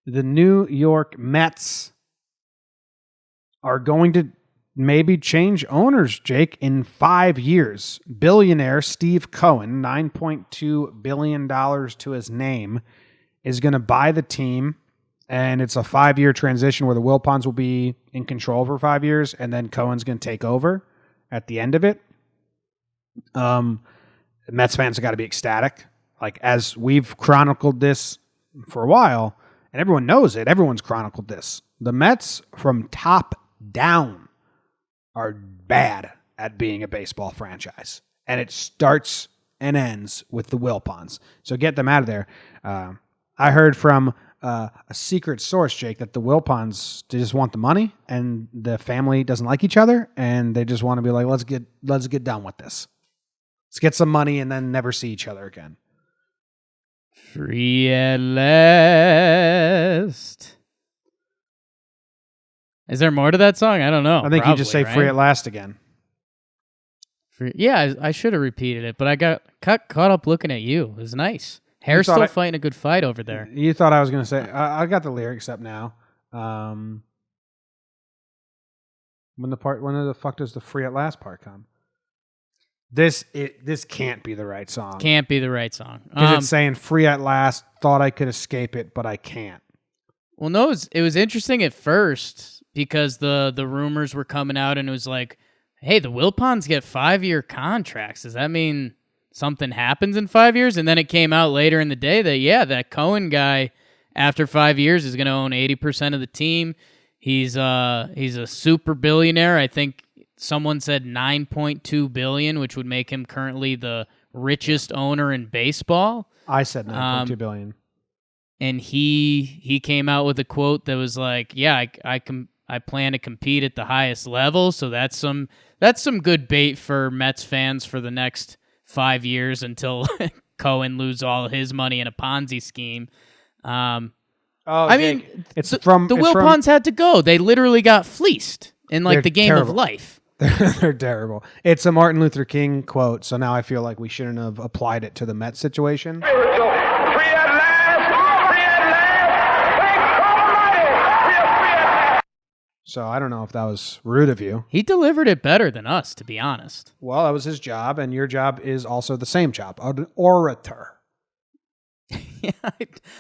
the New York Mets are going to maybe change owners, Jake, in 5 years. Billionaire Steve Cohen, $9.2 billion to his name, is going to buy the team, and it's a 5-year transition where the Wilpons will be in control for 5 years, and then Cohen's going to take over at the end of it. Mets fans have got to be ecstatic. Like, as we've chronicled this for a while, and everyone knows it, everyone's chronicled this. The Mets, from top down, are bad at being a baseball franchise. And it starts and ends with the Wilpons. So get them out of there. I heard from a secret source, Jake, that the Wilpons, they just want the money, and the family doesn't like each other, and they just want to be like, let's get done with this. Let's get some money and then never see each other again. Free at last. Is there more to that song? I don't know. I think you just say right? free at last again. Yeah, I should have repeated it, but I got caught up looking at you. It was nice. Hair's still fighting a good fight over there. You thought I was going to say, I got the lyrics up now. When the fuck does the free at last part come? This can't be the right song. Can't be the right song. Because it's saying free at last, thought I could escape it, but I can't. Well, no, it was interesting at first because the rumors were coming out and it was like, hey, the Wilpons get 5-year contracts. Does that mean something happens in 5 years? And then it came out later in the day that, yeah, that Cohen guy, after 5 years, is going to own 80% of the team. He's a super billionaire. I think someone said $9.2 billion, which would make him currently the richest owner in baseball. I said $9.2 billion. And he came out with a quote that was like, "Yeah, I plan to compete at the highest level." So that's some good bait for Mets fans for the next 5 years until Cohen loses all his money in a Ponzi scheme. Jake, the Wilpons had to go. They literally got fleeced in the game terrible. of life. They're terrible. It's a Martin Luther King quote, so now I feel like we shouldn't have applied it to the Mets situation. So I don't know if that was rude of you. He delivered it better than us, to be honest. Well, that was his job, and your job is also the same job, an orator. Yeah,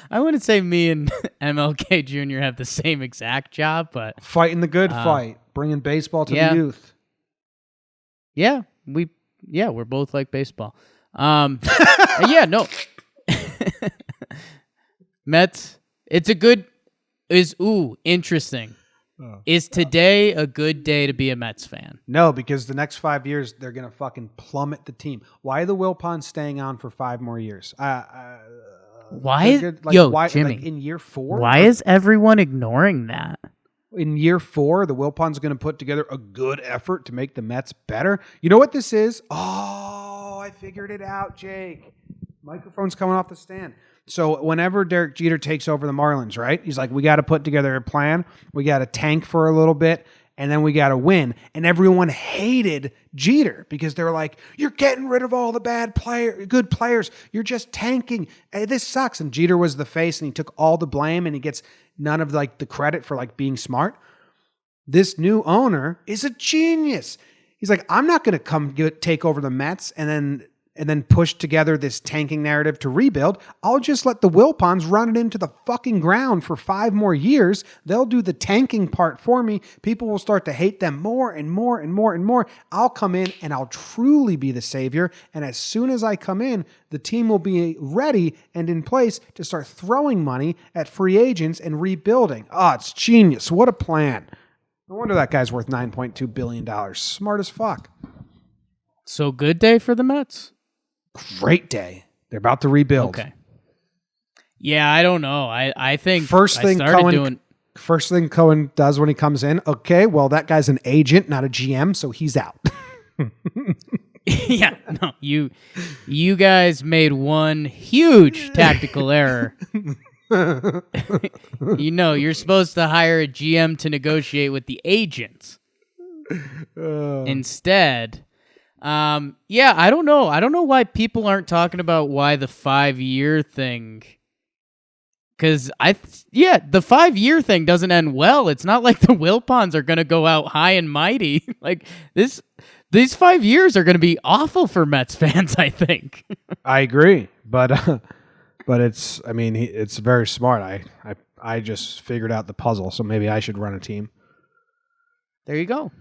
I wouldn't say me and MLK Jr. have the same exact job, but fighting the good fight, bringing baseball to the youth. Yeah, we're both like baseball. Yeah, no. Mets. Interesting. Is today a good day to be a Mets fan? No, because the next 5 years they're gonna fucking plummet the team. Why are the Wilpons staying on for 5 more years? Jimmy, in year 4? Why is everyone ignoring that? In year 4, the Wilpons are going to put together a good effort to make the Mets better. You know what this is? Oh, I figured it out, Jake. Microphone's coming off the stand. So whenever Derek Jeter takes over the Marlins, right? He's like, we got to put together a plan. We got to tank for a little bit, and then we got to win. And everyone hated Jeter because they were like, you're getting rid of all the good players. You're just tanking. This sucks. And Jeter was the face, and he took all the blame, and he gets none of the credit for being smart. This new owner is a genius. He's like, I'm not going to take over the Mets and then push together this tanking narrative to rebuild. I'll just let the Wilpons run it into the fucking ground for 5 more years. They'll do the tanking part for me. People will start to hate them more and more and more and more. I'll come in and I'll truly be the savior. And as soon as I come in, the team will be ready and in place to start throwing money at free agents and rebuilding. Oh, it's genius. What a plan. No wonder that guy's worth $9.2 billion. Smart as fuck. So good day for the Mets? Great day. They're about to rebuild. Okay. Yeah, I don't know. I think first thing Cohen does when he comes in, okay, well, that guy's an agent, not a GM, so he's out. Yeah, no, you guys made one huge tactical error. You're supposed to hire a GM to negotiate with the agents. Instead, I don't know. I don't know why people aren't talking about why the 5-year thing Because the 5-year thing doesn't end well. It's not like the Wilpons are going to go out high and mighty. Like these 5 years are going to be awful for Mets fans, I think. I agree, but it's. I mean, it's very smart. I just figured out the puzzle, so maybe I should run a team. There you go.